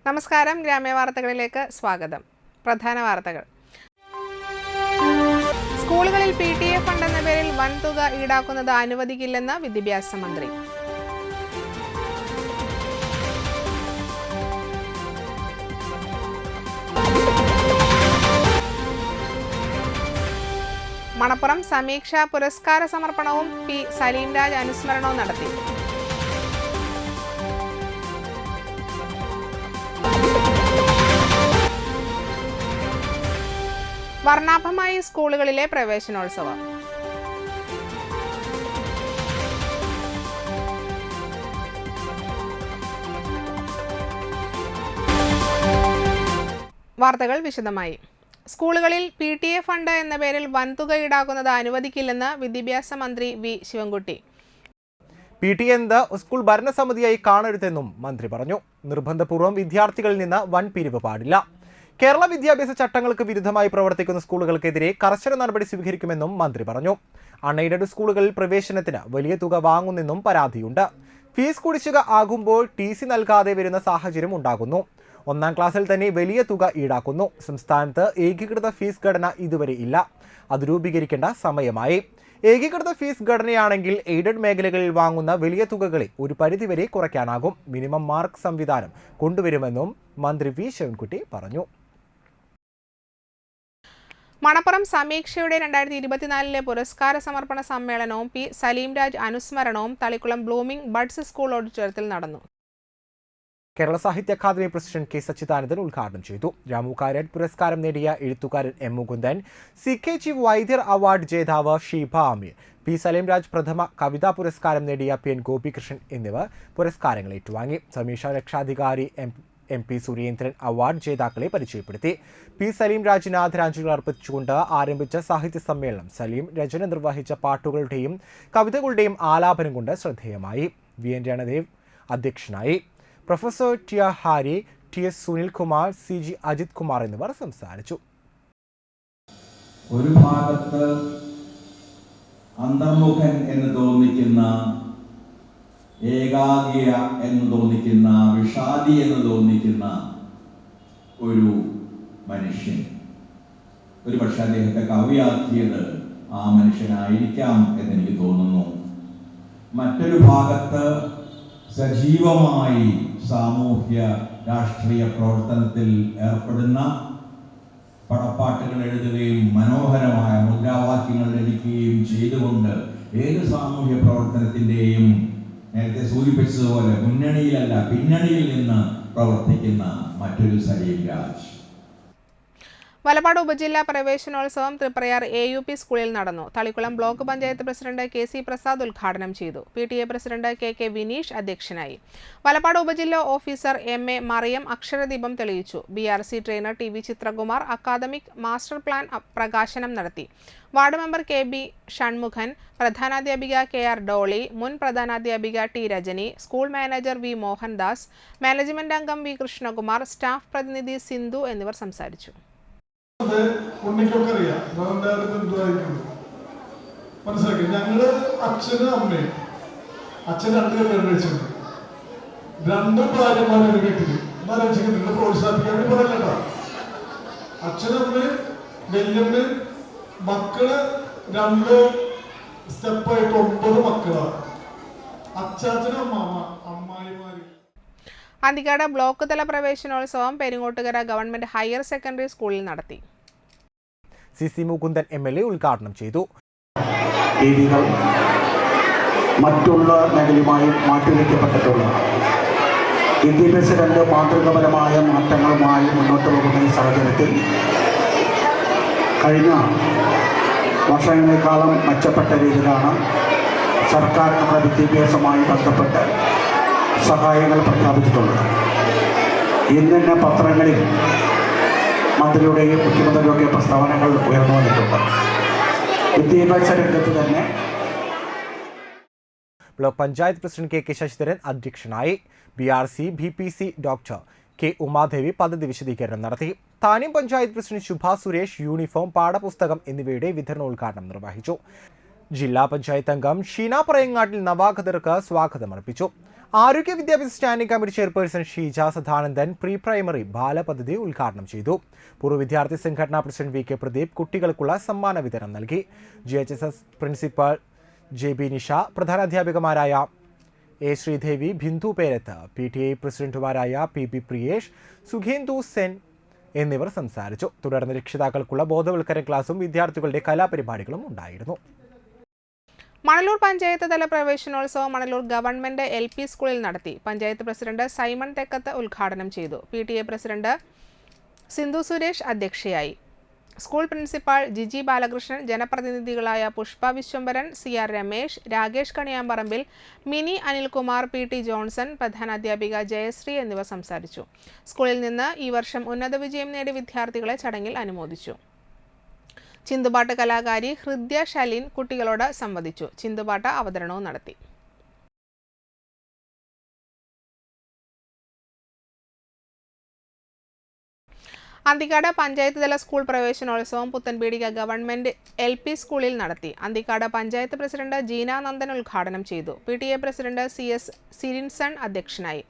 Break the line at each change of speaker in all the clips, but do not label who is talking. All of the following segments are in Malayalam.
നമസ്കാരം, ഗ്രാമീണ വാർത്തകളിലേക്ക് സ്വാഗതം. പ്രധാന വാർത്തകൾ. സ്കൂളുകളിൽ PTA ഫണ്ട് എന്ന പേരിൽ വൻതുക ഈടാക്കുന്നത് അനുവദിക്കില്ലെന്ന് വിദ്യാഭ്യാസ മന്ത്രി. മണപ്പുറം സമീക്ഷ പുരസ്കാര സമർപ്പണവും P. സലീംരാജ് അനുസ്മരണവും നടത്തി. വർണ്ണാഭമായി സ്കൂളുകളിലെ പ്രവേശനോത്സവം. വാർത്തകൾ വിശദമായി. സ്കൂളുകളിൽ PTA ഫണ്ട് എന്ന പേരിൽ വൻതുക ഈടാക്കുന്നത് അനുവദിക്കില്ലെന്ന് വിദ്യാഭ്യാസ മന്ത്രി V. ശിവൻകുട്ടി.
PTA എന്നത് സ്കൂൾ ഭരണസമിതിയായി കാണരുതെന്നും മന്ത്രി പറഞ്ഞു. നിർബന്ധപൂർവ്വം വിദ്യാർത്ഥികളിൽ നിന്ന് വൻ പിരിവ് പാടില്ല. കേരള വിദ്യാഭ്യാസ ചട്ടങ്ങൾക്ക് വിരുദ്ധമായി പ്രവർത്തിക്കുന്ന സ്കൂളുകൾക്കെതിരെ കർശന നടപടി സ്വീകരിക്കുമെന്നും മന്ത്രി പറഞ്ഞു. അൺഎയ്ഡഡ് സ്കൂളുകളിൽ പ്രവേശനത്തിന് വലിയ തുക വാങ്ങുന്നെന്നും പരാതിയുണ്ട്. ഫീസ് കുടിശ്ശിക ആകുമ്പോൾ TC നൽകാതെ വരുന്ന സാഹചര്യം ഉണ്ടാകുന്നു. 1ാം ക്ലാസ്സിൽ തന്നെ വലിയ തുക ഈടാക്കുന്നു. സംസ്ഥാനത്ത് ഏകീകൃത ഫീസ് ഘടന ഇതുവരെ ഇല്ല. അത് രൂപീകരിക്കേണ്ട സമയമായി. ഏകീകൃത ഫീസ് ഘടനയാണെങ്കിൽ എയ്ഡഡ് മേഖലകളിൽ വാങ്ങുന്ന വലിയ തുകകളെ ഒരു പരിധിവരെ കുറയ്ക്കാനാകും. മിനിമം മാർക്ക് സംവിധാനം കൊണ്ടുവരുമെന്നും മന്ത്രി V. ശിവൻകുട്ടി പറഞ്ഞു.
മണപ്പുറം സമീക്ഷയുടെ 2024 പുരസ്കാര സമർപ്പണ സമ്മേളനവും P. സലീംരാജ് അനുസ്മരണവും തളിക്കുളം ബ്ലൂമിംഗ് ബഡ്സ് സ്കൂൾ ഓഡിറ്റോറിയത്തിൽ നടന്നു.
കേരള സാഹിത്യ അക്കാദമി പ്രസിഡന്റ് K. സച്ചിദാനന്ദൻ ഉദ്ഘാടനം ചെയ്തു. രാമുകാരൻ പുരസ്കാരം നേടിയ എഴുത്തുകാരൻ M. മുകുന്ദൻ, CKG വൈദ്യർ അവാർഡ് ജേതാവ് ഷീബ അമീർ, P. സലീംരാജ് പ്രഥമ കവിതാ പുരസ്കാരം നേടിയ P. N. ഗോപികൃഷ്ണൻ എന്നിവർ പുരസ്കാരങ്ങൾ ഏറ്റുവാങ്ങി. സമീക്ഷ രക്ഷാധികാരി MP സുരേന്ദ്രൻ അവാർഡ് ജേതാക്കളെ പരിചയപ്പെടുത്തി. P. സലീംരാജിന് ആദരാഞ്ജലികൾ അർപ്പിച്ചുകൊണ്ട് ആരംഭിച്ച സാഹിത്യ സമ്മേളനം സലീം രചന നിർവഹിച്ച പാട്ടുകളുടെയും കവിതകളുടെയും ആലാപനം കൊണ്ട് ശ്രദ്ധേയമായി. V. N. രണദേവ് അധ്യക്ഷനായി. Professor T. R. Hari, T. S. Sunilkumar, CG Ajith Kumar എന്നിവർ സംസാരിച്ചു.
ഒരു ഭാഗത്ത് അന്തർമുഖൻ എന്ന് തോന്നിക്കുന്ന, ഏകാഗ്ര എന്ന് തോന്നിക്കുന്ന, വിഷാദി എന്ന് തോന്നിക്കുന്ന ഒരു മനുഷ്യൻ. ഒരു പക്ഷെ അദ്ദേഹത്തെ കവിയാക്കിയത് ആ മനുഷ്യനായിരിക്കാം എന്നെനിക്ക് തോന്നുന്നു. മറ്റൊരു ഭാഗത്ത് സജീവമായി സാമൂഹ്യ രാഷ്ട്രീയ പ്രവർത്തനത്തിൽ ഏർപ്പെടുന്ന, പടപ്പാട്ടുകൾ എഴുതുകയും മനോഹരമായ മുദ്രാവാക്യങ്ങൾ രചിക്കുകയും ചെയ്തുകൊണ്ട് ഏത് സാമൂഹ്യ പ്രവർത്തനത്തിൻ്റെയും നേരത്തെ സൂചിപ്പിച്ചതുപോലെ മുന്നണിയിലല്ല പിന്നണിയിൽ നിന്ന് പ്രവർത്തിക്കുന്ന മറ്റൊരു സലീംരാജ്.
വലപ്പാട് ഉപജില്ലാ പ്രവേശനോത്സവം തൃപ്രയാർ AUP സ്കൂളിൽ നടന്നു. Thalikkulam block panchayat president KC Prasad ഉദ്ഘാടനം ചെയ്തു. PTA പ്രസിഡന്റ് KK വിനീഷ് അധ്യക്ഷനായി. വലപ്പാട് ഉപജില്ലാ ഓഫീസർ MA മറിയം അക്ഷരദീപം തെളിയിച്ചു. BRC trainer TV Chithrakumar academic master plan പ്രകാശനം നടത്തി. വാർഡ് മെമ്പർ KB ഷൺമുഖൻ, പ്രധാനാധ്യാപിക KR ഡോളി, മുൻ പ്രധാനാധ്യാപിക T Rajani, school manager V Mohandas, management അംഗം V കൃഷ്ണകുമാർ, സ്റ്റാഫ് പ്രതിനിധി സിന്ധു എന്നിവർ സംസാരിച്ചു.
ഉണ്ണിക്കൊക്കെ അറിയാം മനസ്സിലാക്കി. ഞങ്ങള് അച്ഛനും അമ്മയും, അച്ഛൻ 2 കല്യാണം കഴിച്ചിട്ടുണ്ട്, 2 ഭാര്യമാരെ വീട്ടില് നിങ്ങൾ പ്രോത്സാഹിപ്പിക്കാൻ വേണ്ടി പറയല്ലോ. അച്ഛനമ്മയും വല്യമ്മയും മക്കള് 2 സ്റ്റെപ്പായിട്ട് 9 മക്കളാണ്. അച്ചാച്ചനും അമ്മായിമാര്.
അന്തിക്കാട് ബ്ലോക്ക് തല പ്രവേശനോത്സവം പെരിങ്ങോട്ടുകര ഗവൺമെന്റ് ഹയർ സെക്കൻഡറി സ്കൂളിൽ നടത്തി.
CC മുകുന്ദൻ MLA ഉദ്ഘാടനം ചെയ്തു.
രീതികൾ മറ്റുള്ള മേഖലയുമായി മാറ്റിവെക്കപ്പെട്ടിട്ടുള്ള വിദ്യാഭ്യാസ രംഗ മാതൃകപരമായ മാറ്റങ്ങളുമായി മുന്നോട്ട് പോകുന്ന ഈ സാഹചര്യത്തിൽ കഴിഞ്ഞ വർഷങ്ങളെക്കാളും മെച്ചപ്പെട്ട രീതിയിലാണ് സർക്കാർ നമ്മുടെ വിദ്യാഭ്യാസവുമായി ബന്ധപ്പെട്ട് സഹായങ്ങൾ പ്രഖ്യാപിച്ചിട്ടുള്ളത്. ഇന്ന് തന്നെ പത്രങ്ങളിൽ മന്ത്രിയുടെയും മുഖ്യമന്ത്രിയുടെയും പ്രസ്താവനകൾ ഉയർന്നു വന്നിട്ടുണ്ട്. വിദ്യാഭ്യാസ രംഗത്ത് തന്നെ
block panchayat president KK Sasidharan അധ്യക്ഷനായി. BRC BPC doctor K. Umadevi പദ്ധതി വിശദീകരണം നടത്തി. താന്യം പഞ്ചായത്ത് പ്രസിഡന്റ് ശുഭ സുരേഷ് യൂണിഫോം, പാഠപുസ്തകം എന്നിവയുടെ വിതരണോദ്ഘാടനം നിർവഹിച്ചു. ജില്ലാ പഞ്ചായത്ത് അംഗം ഷീന പറയങ്ങാട്ടിൽ നവാഗതർക്ക് സ്വാഗതമർപ്പിച്ചു. ആരോഗ്യ വിദ്യാഭ്യാസ standing committee chairperson Sheeja Sadanandan pre primary ബാലപദ്ധതി ഉദ്ഘാടനം ചെയ്തു. പൂർവ്വ വിദ്യാർത്ഥി സംഘടനാ പ്രസിഡന്റ് വി കെ പ്രദീപ് കുട്ടികൾക്കുള്ള സമ്മാന വിതരണം നൽകി. GHSS പ്രിൻസിപ്പൽ JB നിഷ, പ്രധാനാധ്യാപികമാരായ A ശ്രീദേവി, ബിന്ദു പേരത്ത്, PTA പ്രസിഡന്റുമാരായ PB പ്രിയേഷ്, സുഖേന്ദു സെൻ എന്നിവർ സംസാരിച്ചു. തുടർന്ന് രക്ഷിതാക്കൾക്കുള്ള ബോധവൽക്കരണ ക്ലാസും വിദ്യാർത്ഥികളുടെ കലാപരിപാടികളും ഉണ്ടായിരുന്നു.
മണലൂർ പഞ്ചായത്ത് തല പ്രവേശനോത്സവം മണലൂർ ഗവൺമെന്റ് LP സ്കൂളിൽ നടത്തി. പഞ്ചായത്ത് പ്രസിഡന്റ് സൈമൺ തെക്കത്ത് ഉദ്ഘാടനം ചെയ്തു. PTA പ്രസിഡന്റ് സിന്ധു സുരേഷ് അധ്യക്ഷയായി. സ്കൂൾ പ്രിൻസിപ്പാൾ ജിജി ബാലകൃഷ്ണൻ, ജനപ്രതിനിധികളായ Pushpa Vishwambharan, CR Ramesh, Rakesh Kaniyamparambil, Mini Anilkumar, PT Johnson, പ്രധാനാധ്യാപിക ജയശ്രീ എന്നിവർ സംസാരിച്ചു. സ്കൂളിൽ നിന്ന് ഈ വർഷം ഉന്നത വിജയം നേടിയ വിദ്യാർത്ഥികളെ ചടങ്ങിൽ അനുമോദിച്ചു. ചിന്തുപാട്ട് കലാകാരി ഹൃദ്യ ശലീൻ കുട്ടികളോട് സംവദിച്ചു. ചിന്തുപാട്ട് അവതരണവും നടത്തി. അന്തിക്കാട് പഞ്ചായത്ത് തല സ്കൂൾ പ്രവേശനോത്സവം പുത്തൻപീടിക ഗവൺമെന്റ് LP സ്കൂളിൽ നടത്തി. അന്തിക്കാട് പഞ്ചായത്ത് പ്രസിഡന്റ് ജീന നന്ദൻ ഉദ്ഘാടനം ചെയ്തു. PTA പ്രസിഡന്റ് CS സിരിൻസൺ അധ്യക്ഷനായി.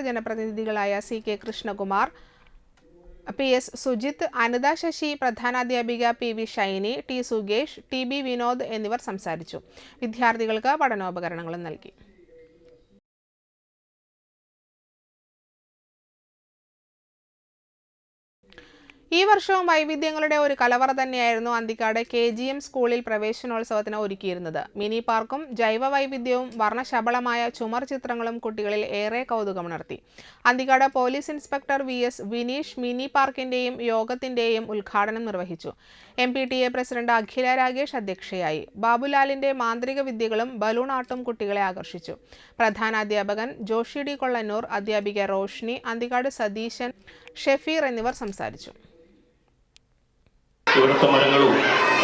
ജനപ്രതിനിധികളായ CK Krishnakumar, PS Sujith, Anitha Sasi, പ്രധാനാധ്യാപിക PV Shiny, T സുഗേഷ്, TB Vinod എന്നിവർ സംസാരിച്ചു. വിദ്യാർത്ഥികൾക്ക് പഠനോപകരണങ്ങളും നൽകി. ഈ വർഷവും വൈവിധ്യങ്ങളുടെ ഒരു കലവറ തന്നെയായിരുന്നു അന്തിക്കാട് KGM സ്കൂളിൽ പ്രവേശനോത്സവത്തിന് ഒരുക്കിയിരുന്നത്. മിനി പാർക്കും ജൈവ വൈവിധ്യവും വർണ്ണശബളമായ ചുമർ ചിത്രങ്ങളും കുട്ടികളിൽ ഏറെ കൗതുകമുണർത്തി. Anthikad police inspector VS Vineesh mini പാർക്കിന്റെയും യോഗത്തിന്റെയും ഉദ്ഘാടനം നിർവഹിച്ചു. MPTA പ്രസിഡന്റ് അഖില രാഗേഷ് അധ്യക്ഷയായി. ബാബുലാലിന്റെ മാന്ത്രിക വിദ്യകളും ബലൂൺ ആട്ടും കുട്ടികളെ ആകർഷിച്ചു. പ്രധാനാധ്യാപകൻ ജോഷി D കൊള്ളന്നൂർ, അധ്യാപിക റോഷ്നി, അന്തിക്കാട് സതീശൻ, ഷെഫീർ എന്നിവർ സംസാരിച്ചു.
ഇവിടുത്തെ മരങ്ങളും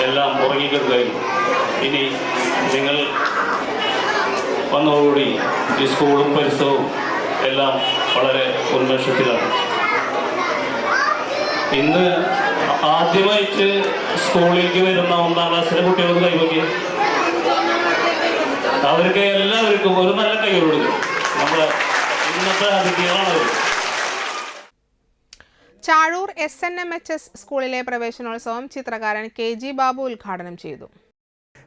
എല്ലാം ഉറങ്ങിക്കിടക്കുകയായിരുന്നു. ഇനി നിങ്ങൾ വന്നതോടുകൂടി ഈ സ്കൂളും പരിസരവും എല്ലാം വളരെ ഉന്മേഷത്തിലാണ്. ഇന്ന് ആദ്യമായിട്ട് സ്കൂളിലേക്ക് വരുന്ന 1ാം ക്ലാസ്സിലെ കുട്ടികൾക്ക് കൈവക്കി അവർക്ക് എല്ലാവർക്കും ഒരു നല്ല കൈ കൊടുക്കും. നമ്മുടെ ഇന്നത്തെ അതിഥികളാണ്.
ചാഴൂർ SNMHS സ്കൂളിലെ പ്രവേശനോത്സവം ചിത്രകാരൻ KG ബാബു ഉദ്ഘാടനം ചെയ്തു.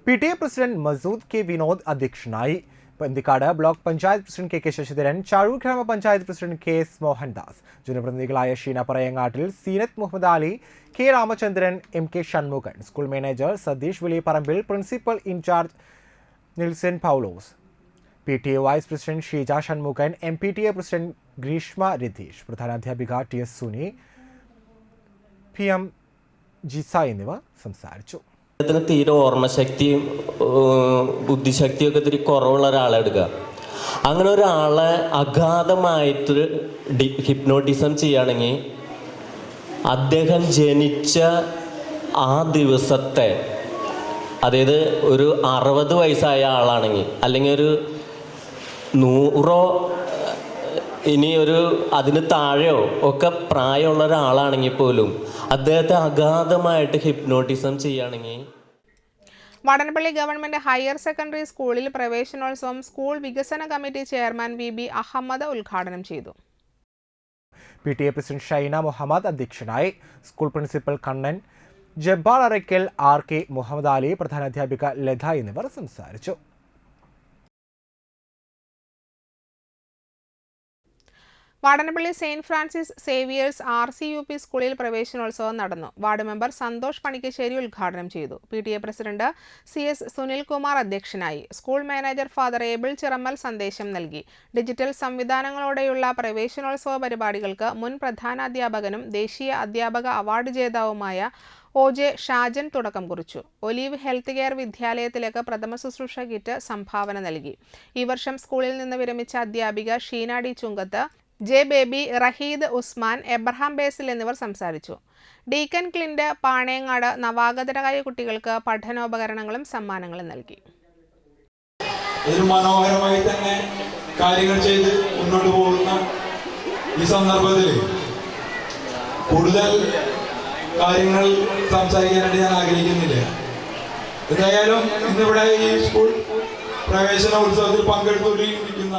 PTA president Masood K Vinod അധ്യക്ഷനായി. Anthikad block panchayat president KK Sasidharan, Chazhoor grama panchayat president KS Mohandas, ജനപ്രതിനിധികളായ Sheena Parayangattil, Seenath Muhammad Ali, K Ramachandran, MK Shanmukhan, school manager Satheesh Valiyaparambil, principal in charge Nilson Paulose, PTA vice president Sheeja Shanmukhan, MPTA president Greeshma Ratheesh, പ്രധാനാധ്യാപിക TS സുനി, PM ജിസ എന്നിവർ സംസാരിച്ചു.
തീരെ ഓർമ്മശക്തിയും ബുദ്ധിശക്തിയും ഒക്കെ ഇത്തിരി കുറവുള്ള ഒരാളെ എടുക്കുക. അങ്ങനെ ഒരാളെ അഗാധമായിട്ട് ഹിപ്നോട്ടിസം ചെയ്യുകയാണെങ്കിൽ അദ്ദേഹം ജനിച്ച ആ ദിവസത്തെ, അതായത് ഒരു 60 വയസ്സായ ആളാണെങ്കിൽ, അല്ലെങ്കിൽ ഒരു 100 ഇനി ഒരു അതിന് താഴെയോ ഒക്കെ പ്രായമുള്ള ഒരാളാണെങ്കിൽ പോലും അദ്ദേഹത്തെ അഗാധമായിട്ട് ഹിപ്നോട്ടിസം ചെയ്യുകയാണെങ്കിൽ.
വടനപ്പള്ളി ഗവൺമെന്റ് ഹയർ സെക്കൻഡറി സ്കൂളിൽ പ്രവേശനോത്സവം സ്കൂൾ വികസന കമ്മിറ്റി ചെയർമാൻ VB അഹമ്മദ് ഉദ്ഘാടനം ചെയ്തു.
PTA പ്രസിഡന്റ് ഷൈന മുഹമ്മദ് അധ്യക്ഷനായി. School principal Kannan, Jabbar Araykkal, RK Muhammad Ali, പ്രധാനാധ്യാപിക ലത എന്നിവർ സംസാരിച്ചു.
Vadanappally saint Francis Xavier's RCUP സ്കൂളിൽ പ്രവേശനോത്സവം നടന്നു. വാർഡ് മെമ്പർ സന്തോഷ് പണിക്കശ്ശേരി ഉദ്ഘാടനം ചെയ്തു. PTA പ്രസിഡന്റ് CS സുനിൽകുമാർ അധ്യക്ഷനായി. School manager father able Chirammal സന്ദേശം നൽകി. ഡിജിറ്റൽ സംവിധാനങ്ങളോടെയുള്ള പ്രവേശനോത്സവ പരിപാടികൾക്ക് മുൻ പ്രധാനാധ്യാപകനും ദേശീയ അധ്യാപക അവാർഡ് ജേതാവുമായ OJ ഷാജൻ തുടക്കം കുറിച്ചു. ഒലീവ് ഹെൽത്ത് കെയർ വിദ്യാലയത്തിലേക്ക് പ്രഥമ ശുശ്രൂഷ കിറ്റ് സംഭാവന നൽകി. ഈ വർഷം സ്കൂളിൽ നിന്ന് വിരമിച്ച അധ്യാപിക Sheena D Chungath, J Baby, Raheed Usman, Abraham Basil എന്നിവർ സംസാരിച്ചു. ഡീക്കൻ ക്ലിന്റ് പാണേങ്ങാട് നവാഗതരായ കുട്ടികൾക്ക് പഠനോപകരണങ്ങളും സമ്മാനങ്ങളും നൽകി.
മനോഹരമായി തന്നെ കാര്യങ്ങൾ ചെയ്ത് മുന്നോട്ട് പോകുന്ന ഈ സന്ദർഭത്തിൽ കൂടുതൽ കാര്യങ്ങൾ സംസാരിക്കാനായിട്ട് ഞാൻ ആഗ്രഹിക്കുന്നില്ല. എന്തായാലും ഇന്നിവിടെ ഈ സ്കൂൾ പ്രവേശന ഉത്സവത്തിൽ പങ്കെടുത്തുകൊണ്ടിരിക്കുന്ന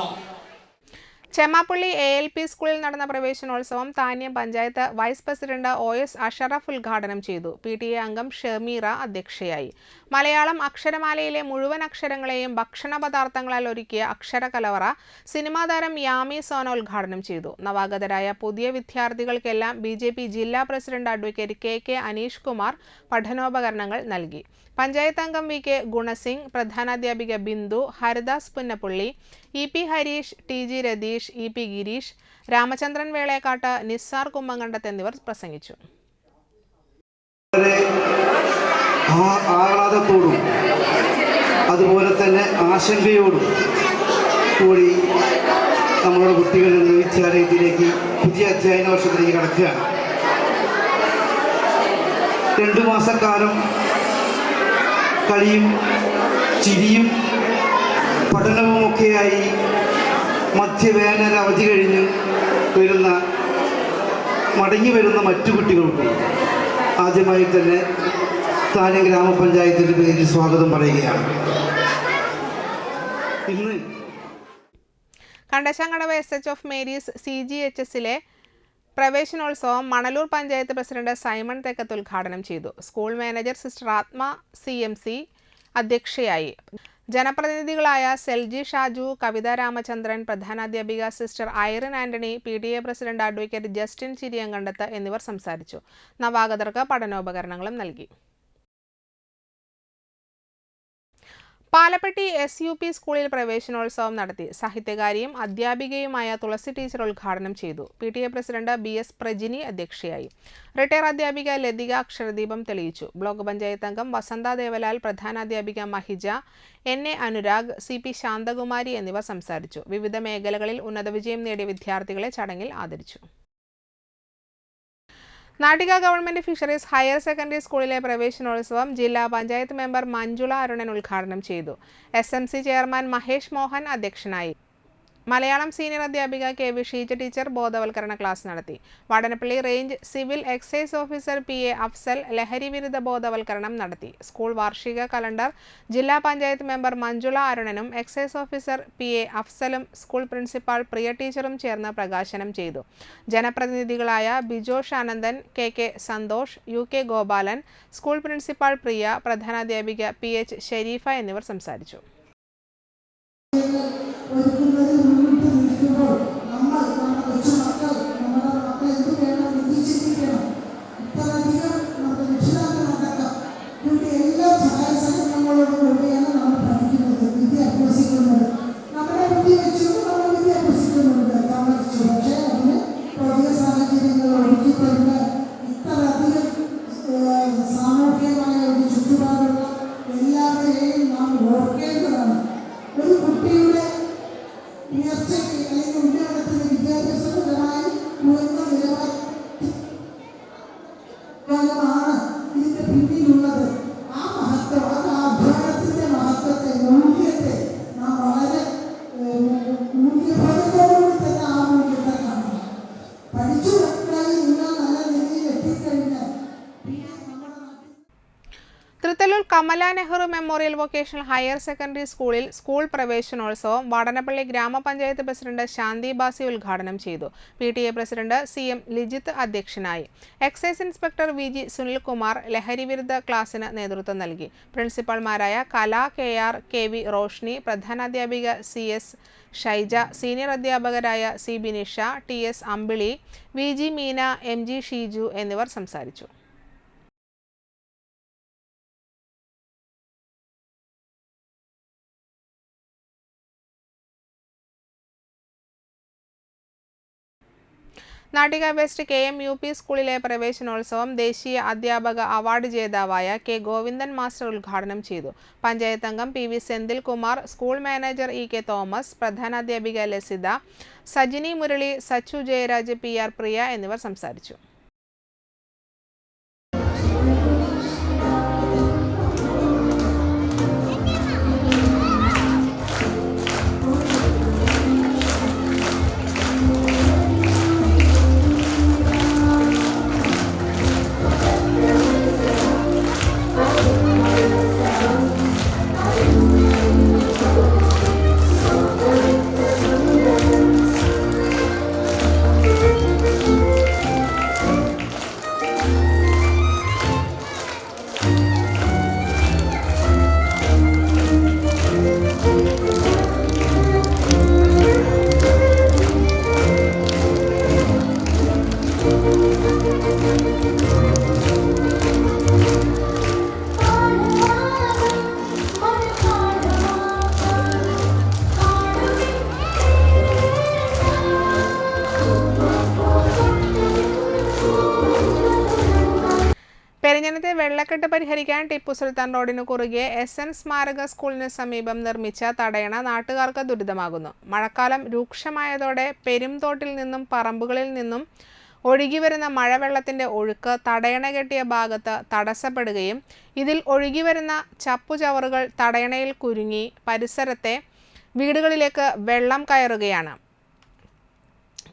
ചെമ്മാപ്പള്ളി ALP സ്കൂളിൽ നടന്ന Praveshanolsavam Thanniyam panchayat vice president OS Ashraf ഉദ്ഘാടനം ചെയ്തു. PTA അംഗം ഷമീറ അധ്യക്ഷയായി. മലയാളം അക്ഷരമാലയിലെ മുഴുവൻ അക്ഷരങ്ങളെയും ഭക്ഷണ പദാർത്ഥങ്ങളാൽ ഒരുക്കിയ അക്ഷരകലവറ സിനിമാ താരം യാമി സോന ഉദ്ഘാടനം ചെയ്തു. നവാഗതരായ പുതിയ വിദ്യാർത്ഥികൾക്കെല്ലാം BJP ജില്ലാ president advocate KK Aneesh Kumar പഠനോപകരണങ്ങൾ നൽകി. പഞ്ചായത്ത് അംഗം VK Gunasingh, പ്രധാനാധ്യാപിക Bindu, Haridas പുന്നപ്പള്ളി, EP Harish, TG Ratheesh, EP Girish, Ramachandran Velekkat, Nisar Kummankandath എന്നിവർ പ്രസംഗിച്ചു.
ആഹ്ലാദത്തോടും അതുപോലെ തന്നെ ആശങ്കയോടും കൂടി നമ്മളുടെ കുട്ടികൾ ഇന്ന് വിദ്യാലയത്തിലേക്ക് പുതിയ അധ്യയന വർഷത്തിലേക്ക് കടക്കുകയാണ്. 2 മാസക്കാലം കളിയും ചിരിയും പഠനവുമൊക്കെയായി മധ്യവേനൽ അവധി കഴിഞ്ഞ് മടങ്ങി വരുന്ന മറ്റു കുട്ടികൾക്ക് ആദ്യമായി തന്നെ താന്യം ഗ്രാമപഞ്ചായത്തിൻ്റെ പേരിൽ സ്വാഗതം പറയുകയാണ്. ഇന്ന്
കണ്ടശാങ്കടവ് SH ഓഫ് മേരീസ് CGHSലെ പ്രവേശനോത്സവം മണലൂർ പഞ്ചായത്ത് പ്രസിഡന്റ് സൈമൺ തെക്കത്ത് ഉദ്ഘാടനം ചെയ്തു. School manager sister Athma CMC അധ്യക്ഷയായി. ജനപ്രതിനിധികളായ സെൽജി ഷാജു, കവിത രാമചന്ദ്രൻ, പ്രധാനാധ്യാപിക sister Irene Antony, PTA president advocate Justin Chiriyankandath എന്നിവർ സംസാരിച്ചു. നവാഗതർക്ക് പഠനോപകരണങ്ങളും നൽകി. പാലപ്പെട്ടി SUP സ്കൂളിൽ പ്രവേശനോത്സവം നടത്തി. സാഹിത്യകാരിയും അധ്യാപികയുമായ തുളസി ടീച്ചർ ഉദ്ഘാടനം ചെയ്തു. PTA പ്രസിഡന്റ് BS പ്രജിനി അധ്യക്ഷയായി. റിട്ടയർ അധ്യാപിക ലതിക അക്ഷരദീപം തെളിയിച്ചു. ബ്ലോക്ക് പഞ്ചായത്ത് അംഗം വസന്ത ദേവലാൽ, പ്രധാനാധ്യാപിക മഹിജ, NA അനുരാഗ്, CP ശാന്തകുമാരി എന്നിവർ സംസാരിച്ചു. വിവിധ മേഖലകളിൽ ഉന്നത വിജയം നേടിയ വിദ്യാർത്ഥികളെ ചടങ്ങിൽ ആദരിച്ചു. Nattika government fisheries higher secondary സ്കൂളിലെ പ്രവേശനോത്സവം ജില്ലാ പഞ്ചായത്ത് മെമ്പർ മഞ്ജുള അരുണൻ ഉദ്ഘാടനം ചെയ്തു. SMC ചെയർമാൻ മഹേഷ് മോഹൻ അധ്യക്ഷനായി. മലയാളം സീനിയർ അധ്യാപിക KV ഷീജ ടീച്ചർ ബോധവൽക്കരണ ക്ലാസ് നടത്തി. Vadanappally range civil excise officer PA Afsal ലഹരി വിരുദ്ധ ബോധവൽക്കരണം നടത്തി. സ്കൂൾ വാർഷിക കലണ്ടർ ജില്ലാ പഞ്ചായത്ത് മെമ്പർ മഞ്ജുള അരുണനും എക്സൈസ് ഓഫീസർ PA അഫ്സലും സ്കൂൾ പ്രിൻസിപ്പാൾ പ്രിയ ടീച്ചറും ചേർന്ന് പ്രകാശനം ചെയ്തു. ജനപ്രതിനിധികളായ Bijosh Anandan, KK Santhosh, UK Gopalan, school principal Priya, പ്രധാനാധ്യാപിക PH ഷരീഫ എന്നിവർ സംസാരിച്ചു. Thrithallur Kamala Nehru memorial vocational higher secondary സ്കൂളിൽ സ്കൂൾ പ്രവേശനോത്സവം വാടനപ്പള്ളി ഗ്രാമപഞ്ചായത്ത് പ്രസിഡന്റ് ശാന്തി ബാസി ഉദ്ഘാടനം ചെയ്തു. PTA പ്രസിഡന്റ് CM ലിജിത്ത് അധ്യക്ഷനായി. എക്സൈസ് ഇൻസ്പെക്ടർ VG സുനിൽകുമാർ ലഹരി വിരുദ്ധ ക്ലാസിന് നേതൃത്വം നൽകി. പ്രിൻസിപ്പൽമാരായ കല KR, KV റോഷ്നി, പ്രധാനാധ്യാപിക CS ഷൈജ, സീനിയർ അധ്യാപകരായ CB Nisha, TS Ambili, VG Meena, MG Sheeju എന്നിവർ സംസാരിച്ചു. നാട്ടിക വെസ്റ്റ് KMUP സ്കൂളിലെ പ്രവേശനോത്സവം ദേശീയ അധ്യാപക അവാർഡ് ജേതാവായ K ഗോവിന്ദൻ മാസ്റ്റർ ഉദ്ഘാടനം ചെയ്തു. പഞ്ചായത്ത് അംഗം PV Senthil Kumar, school manager EK Thomas, പ്രധാനാധ്യാപിക ലസിത, സജിനി മുരളി, സച്ചു ജയരാജ്, PR പ്രിയ എന്നിവർ സംസാരിച്ചു. വെള്ളക്കെട്ട് പരിഹരിക്കാൻ ടിപ്പു സുൽത്താൻ റോഡിന് കുറുകെ SN സ്മാരക സ്കൂളിന് സമീപം നിർമ്മിച്ച തടയണ നാട്ടുകാർക്ക് ദുരിതമാകുന്നു. മഴക്കാലം രൂക്ഷമായതോടെ പെരുംതോട്ടിൽ നിന്നും പറമ്പുകളിൽ നിന്നും ഒഴുകിവരുന്ന മഴവെള്ളത്തിന്റെ ഒഴുക്ക് തടയണ കെട്ടിയ ഭാഗത്ത് തടസ്സപ്പെടുകയും ഇതിൽ ഒഴുകിവരുന്ന ചപ്പുചവറുകൾ തടയണയിൽ കുരുങ്ങി പരിസരത്തെ വീടുകളിലേക്ക് വെള്ളം കയറുകയാണ്.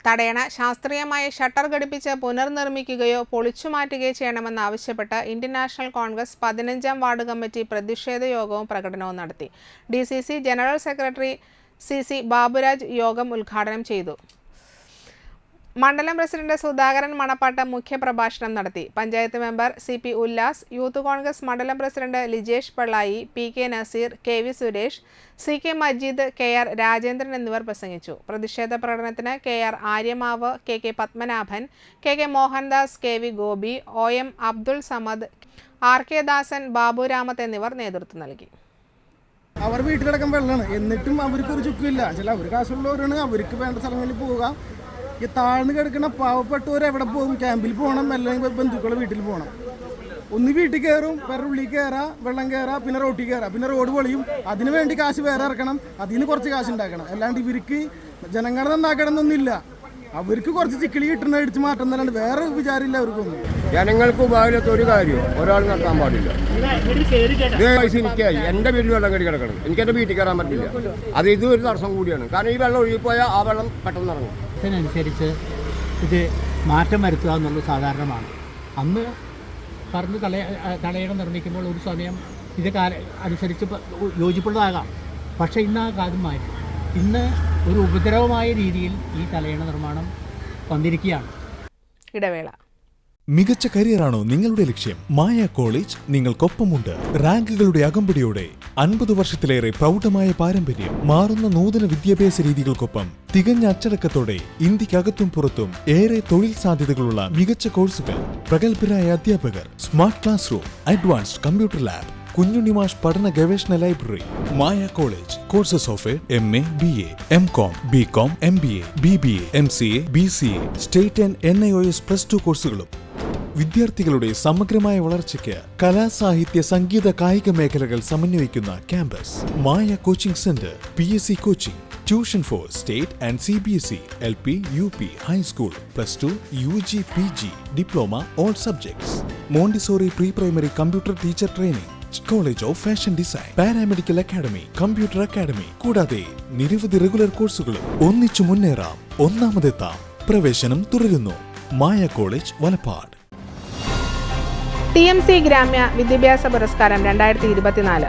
തടയണ ശാസ്ത്രീയമായി ഷട്ടർ ഘടിപ്പിച്ച് പുനർനിർമ്മിക്കുകയോ പൊളിച്ചുമാറ്റുകയോ ചെയ്യണമെന്നാവശ്യപ്പെട്ട് ഇന്ത്യൻ നാഷണൽ കോൺഗ്രസ് 15-ാം വാർഡ് കമ്മിറ്റി പ്രതിഷേധ യോഗവും പ്രകടനവും നടത്തി. DCC general secretary CC Baburaj യോഗം ഉദ്ഘാടനം ചെയ്തു. മണ്ഡലം പ്രസിഡന്റ് സുധാകരൻ മണപ്പാട്ട് മുഖ്യപ്രഭാഷണം നടത്തി. Panchayat member CP Ullas, youth Congress മണ്ഡലം president Lijesh Pallayi, PK Naseer, KV Suresh, CK Majeed, KR Rajendran എന്നിവർ പ്രസംഗിച്ചു. പ്രതിഷേധ പ്രകടനത്തിന് KR Aryamav, KK Padmanabhan, KK Mohandas, KV Gopi, OM Abdul Samad, RK ദാസൻ, ബാബു രാമത്ത് എന്നിവർ നേതൃത്വം നൽകി.
അവർ വീട്ടിലടക്കം വെള്ളമാണ്, എന്നിട്ടും അവർക്ക് ഒരു ചുക്കില്ല. ചില അവർ കാശുള്ളവരാണ്, അവർക്ക് വേണ്ട സ്ഥലങ്ങളിൽ പോകാം. ഈ താഴ്ന്നു കിടക്കുന്ന പാവപ്പെട്ടവർ എവിടെ പോകും? ക്യാമ്പിൽ പോകണം, അല്ലെങ്കിൽ ബന്ധുക്കളുടെ വീട്ടിൽ പോകണം. ഒന്ന് വീട്ടിൽ കയറും, വേറെ ഉള്ളിൽ കയറാം, വെള്ളം കയറാം, പിന്നെ റോട്ടിൽ കയറാം, പിന്നെ റോഡ് പൊളിയും. അതിന് വേണ്ടി കാശ് വേറെ ഇറക്കണം, അതിന് കുറച്ച് കാശ് ഉണ്ടാക്കണം. അല്ലാണ്ട് ഇവർക്ക് ജനങ്ങളെ നന്നാക്കണം എന്നൊന്നുമില്ല. അവർക്ക് കുറച്ച് ചിക്കിളി കിട്ടുന്ന അടിച്ച് മാറ്റം എന്നല്ലാണ്ട് വേറെ വിചാരമില്ല അവർക്കൊന്നും.
ജനങ്ങൾക്ക് ഉപകാരമില്ലാത്ത ഒരു കാര്യം ഒരാൾ നടത്താൻ പാടില്ല. പൈസ എനിക്കായി എൻ്റെ വീട്ടിൽ വെള്ളം കയറി കിടക്കണം, എനിക്ക് എൻ്റെ വീട്ടിൽ കയറാൻ പറ്റില്ല. അത് ഇതൊരു തടസ്സം കൂടിയാണ്. കാരണം ഈ വെള്ളം ഒഴുകിപ്പോയാൽ ആ വെള്ളം പെട്ടെന്ന് ഇറങ്ങും.
അനുസരിച്ച് ഇത് മാറ്റം വരുത്തുക എന്നുള്ളത് സാധാരണമാണ്. അന്ന് പറഞ്ഞ് തടയണ നിർമ്മിക്കുമ്പോൾ ഒരു സമയം ഇത് അനുസരിച്ച് യോജിപ്പുള്ളതാകാം. പക്ഷേ ഇന്ന് ആ കാര്യം മാറ്റി. ഇന്ന് ഒരു ഉപദ്രവമായ രീതിയിൽ ഈ തടയണ നിർമ്മാണം വന്നിരിക്കുകയാണ്.
ഇടവേള.
മികച്ച കരിയറാണോ നിങ്ങളുടെ ലക്ഷ്യം? മായ കോളേജ് നിങ്ങൾക്കൊപ്പമുണ്ട്. റാങ്കുകളുടെ അകമ്പടിയോടെ 50 വർഷത്തിലേറെ പ്രൗഢമായ പാരമ്പര്യം, മാറുന്ന നൂതന വിദ്യാഭ്യാസ രീതികൾക്കൊപ്പം തികഞ്ഞ അച്ചടക്കത്തോടെ ഇന്ത്യക്കകത്തും പുറത്തും ഏറെ തൊഴിൽ സാധ്യതകളുള്ള മികച്ച കോഴ്സുകൾ, പ്രഗത്ഭരായ അധ്യാപകർ, smart class room, advanced computer lab, Kunjunnimash പഠന ഗവേഷണ library. Maya college courses of MA, BA, MCom, BCom, MBA, BBA, MCA, BCA, state and NIOS +2 കോഴ്സുകളും. വിദ്യാർത്ഥികളുടെ സമഗ്രമായ വളർച്ചയ്ക്ക് കലാ, സാഹിത്യ, സംഗീത, കായിക മേഖലകൾ സമന്വയിക്കുന്ന campus. Maya coaching centre, PSC coaching, tuition for state and CBSE, LP, UP, high school, +2, UG, PG, diploma, all subjects. Montessori pre primary computer teacher training, college of fashion design, paramedical academy, computer academy, കൂടാതെ നിരവധി റെഗുലർ കോഴ്സുകളും. ഒന്നിച്ചു മുന്നേറാം, ഒന്നാമതെത്താം. പ്രവേശനം തുടരുന്നു. മായ കോളേജ്, വലപ്പാട്.
TMC ഗ്രാമ്യ വിദ്യാഭ്യാസ പുരസ്കാരം 2024.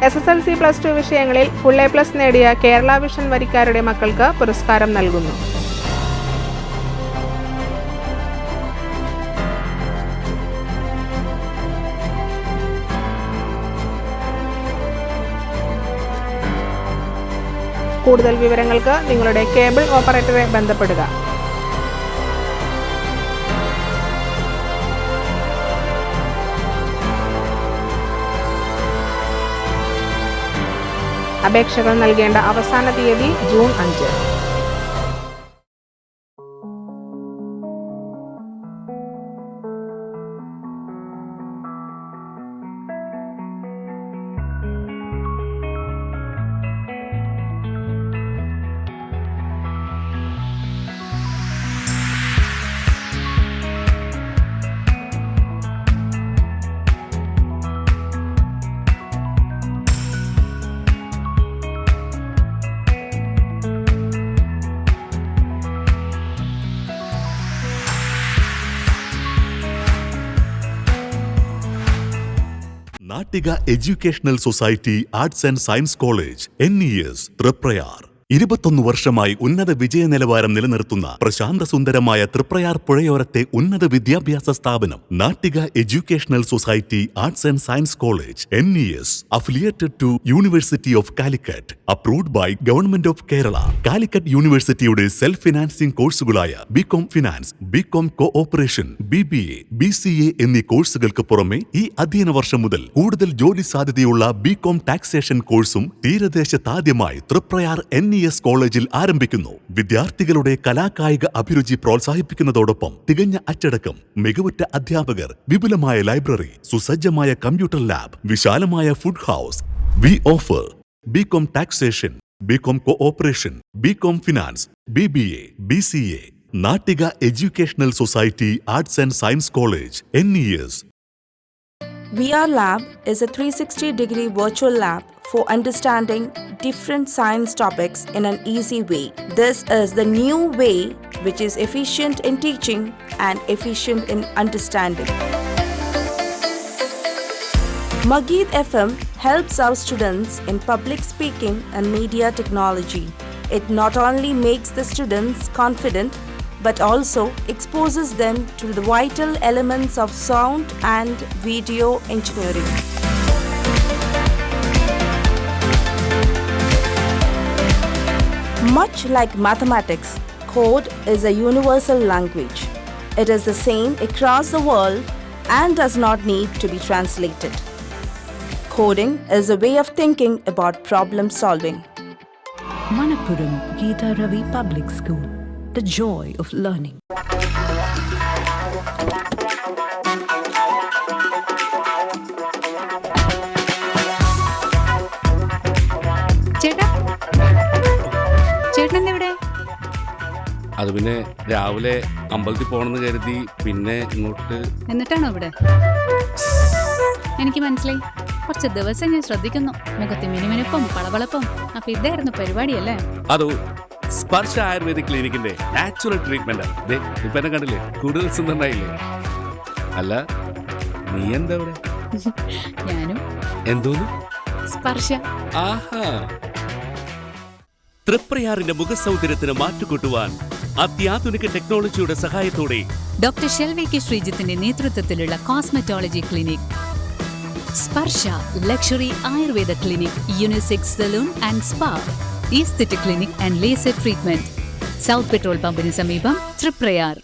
SSLC +2 വിഷയങ്ങളിൽ ഫുൾ A+ നേടിയ കേരള വിഷൻ വരിക്കാരുടെ മക്കൾക്ക് പുരസ്കാരം നൽകുന്നു. കൂടുതൽ വിവരങ്ങൾക്ക് നിങ്ങളുടെ കേബിൾ ഓപ്പറേറ്ററെ ബന്ധപ്പെടുക. അപേക്ഷകൾ നൽകേണ്ട അവസാന തീയതി June 5.
Nattika educational society arts and science college NES Triprayar 21 വർഷമായി ഉന്നത വിജയ നിലവാരം നിലനിർത്തുന്ന പ്രശാന്ത സുന്ദരമായ തൃപ്രയാർ പുഴയോരത്തെ ഉന്നത വിദ്യാഭ്യാസ സ്ഥാപനം Nattika educational society arts and science college NES affiliated to University of Calicut, approved by Government of Kerala. Calicut യൂണിവേഴ്സിറ്റിയുടെ സെൽഫ് ഫിനാൻസിംഗ് കോഴ്സുകളായ BCom finance, BCom cooperation, BBA, BCA എന്നീ കോഴ്സുകൾക്ക് പുറമെ ഈ അധ്യയന വർഷം മുതൽ കൂടുതൽ ജോലി സാധ്യതയുള്ള BCom ടാക്സേഷൻ കോഴ്സും തീരദേശത്താദ്യമായി തൃപ്രയാർ NES കോളേജിൽ ആരംഭിക്കുന്നു. വിദ്യാർത്ഥികളുടെ കലാകായിക അഭിരുചി പ്രോത്സാഹിപ്പിക്കുന്നതോടൊപ്പം തികഞ്ഞ അച്ചടക്കം, മികവുറ്റ അധ്യാപകർ, വിപുലമായ ലൈബ്രറി, സുസജ്ജമായ കമ്പ്യൂട്ടർ ലാബ്, വിശാലമായ food house. We offer BCom Taxation, BCom Cooperation, BCom Finance, BBA, BCA. Natika Educational Society Arts and Science College, NES.
VR Lab is a 360-degree virtual lab for understanding different science topics in an easy way. This is the new way which is efficient in teaching and efficient in understanding. Magid FM helps our students in public speaking and media technology. It not only makes the students confident but also exposes them to the vital elements of sound and video engineering. Much like mathematics, code is a universal language. It is the same across the world and does not need to be translated. Coding is a way of thinking about problem solving.
Manappuram Geeta Ravi Public School, the joy of learning.
ചേട്ടനെവിടെ?
അത് പിന്നെ രാവിലെ അമ്പലത്തിൽ പോകണമെന്ന് കരുതി പിന്നെ ഇങ്ങോട്ട്.
എന്നിട്ടാണോ ഇവിടെ? എനിക്ക് മനസ്സിലായി. കുറച്ച് ദിവസം ഞാൻ ശ്രദ്ധിക്കുന്നു. മുഖത്ത് മിനുമിനുപ്പും പളവളപ്പും. അപ്പൊ ഇതായിരുന്നു പരിപാടിയല്ലേ?
അതോ സ്പർശ ആയുർവേദിക് ക്ലിനിക്കിന്റെ നാച്ചുറൽ ട്രീറ്റ്മെന്റ്. ഇപ്പൊ എന്നെ കണ്ടില്ലേ, കൂടുതൽ സുന്ദരനായില്ലേ? അല്ല, നീ എന്താ ഇവിടെ?
ഞാനും.
എന്തോന്നു?
സ്പർശ.
ആഹാ. തൃപ്രയാറിന്റെ മുഖസൗന്ദര്യത്തിന് മാറ്റുകൂട്ടുവാൻ അത്യാധുനിക ടെക്നോളജിയുടെ സഹായത്തോടെ
ഡോക്ടർ ഷെൽവി കെ ശ്രീജിത്തിന്റെ നേതൃത്വത്തിലുള്ള cosmetology clinic Sparsha luxury Ayurveda clinic, unisex salon and spa, aesthetic clinic and laser treatment, south petrol പമ്പിന് സമീപം, തൃപ്രയാർ.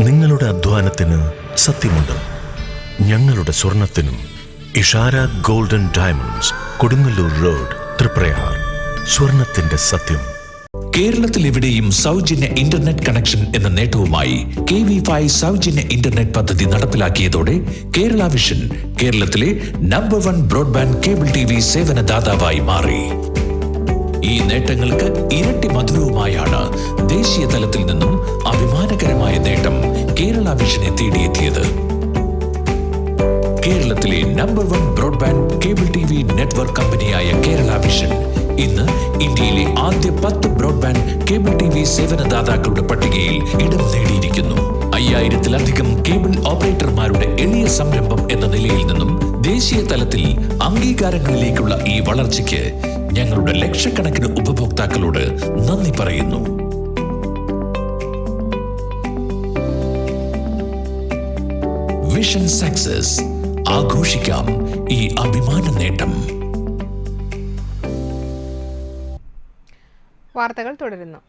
നിങ്ങളുടെ അധ്വാനത്തിന് സത്യമുണ്ട്. ഞങ്ങളുടെ സ്വർണത്തിനും. Ishara golden diamonds, Kodungallur road, Triprayar. സ്വർണത്തിന്റെ സത്യം.
കേരളത്തിൽ എവിടെയും സൗജന്യ ഇന്റർനെറ്റ് കണക്ഷൻ എന്ന നേട്ടവുമായി KV5 സൗജന്യ ഇന്റർനെറ്റ് പദ്ധതി നടപ്പിലാക്കിയതോടെ കേരള വിഷൻ കേരളത്തിലെ നമ്പർ 1 ബ്രോഡ്ബാൻഡ് കേബിൾ TV സേവനദാതാവായി മാറി. ഈ നേട്ടങ്ങൾക്ക് ഇരട്ടി മധുരവുമായാണ് ദേശീയ തലത്തിൽ നിന്നും അഭിമാനകരമായ നേട്ടം കേരള വിഷനെ തേടിയെത്തിയത്. കേരളത്തിലെ number 1 broadband cable TV network കമ്പനിയായ കേരള വിഷൻ ഇന്ന് ഇന്ത്യയിലെ ആദ്യ 10 ബ്രോഡ്ബാൻഡ് കേബിൾ TV സേവനദാതാക്കളുടെ പട്ടികയിൽ ഇടം നേടിയിരിക്കുന്നു. 5000-ലധികം കേബിൾ ഓപ്പറേറ്റർമാരുടെ എളിയ സംരംഭം എന്ന നിലയിൽ നിന്നും ദേശീയ തലത്തിൽ അംഗീകാരങ്ങളിലേക്കുള്ള ഈ വളർച്ചയ്ക്ക് ഞങ്ങളുടെ ലക്ഷക്കണക്കിന് ഉപഭോക്താക്കളോട് നന്ദി പറയുന്നു. Vision success. ആഘോഷിക്കാം ഈ അഭിമാന നേട്ടം.
വാർത്തകൾ തുടരുന്നു.